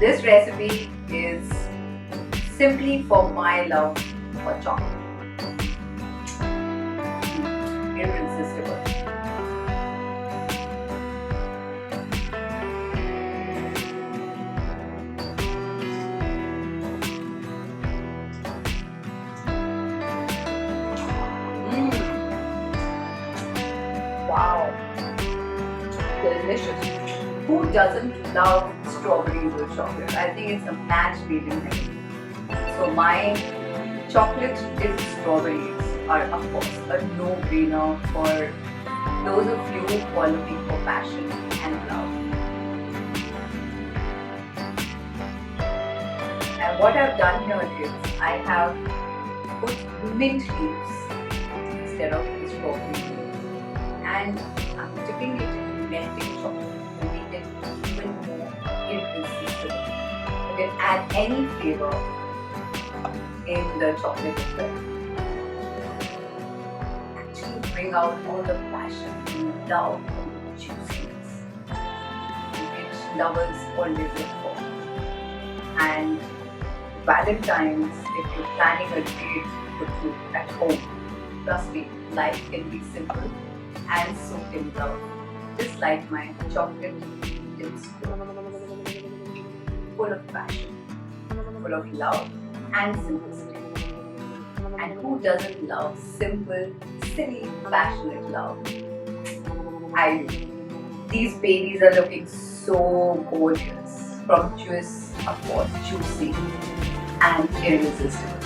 this recipe is simply for my love for chocolate. Irresistible. Wow, delicious. Who doesn't love strawberries with chocolate? I think it's a match made in heaven. So my chocolate dipped strawberries are of course a no-brainer for those of you who are looking for passion and love. And what I've done here is I have put mint leaves instead of the strawberry leaves, and I'm dipping it in melting chocolate to make it even more irresistible. You can add any flavor in the chocolate itself. Actually bring out all the passion and love and juiciness which lovers always look for. And Valentine's, if you're planning a date for two at home, trust me, life can be simple and so can love. Just like my chocolate dipped strawberries. Full of passion, full of love and simplicity. And who doesn't love simple, silly, passionate love? I do. These babies are looking so gorgeous, scrumptious, of course, juicy and irresistible.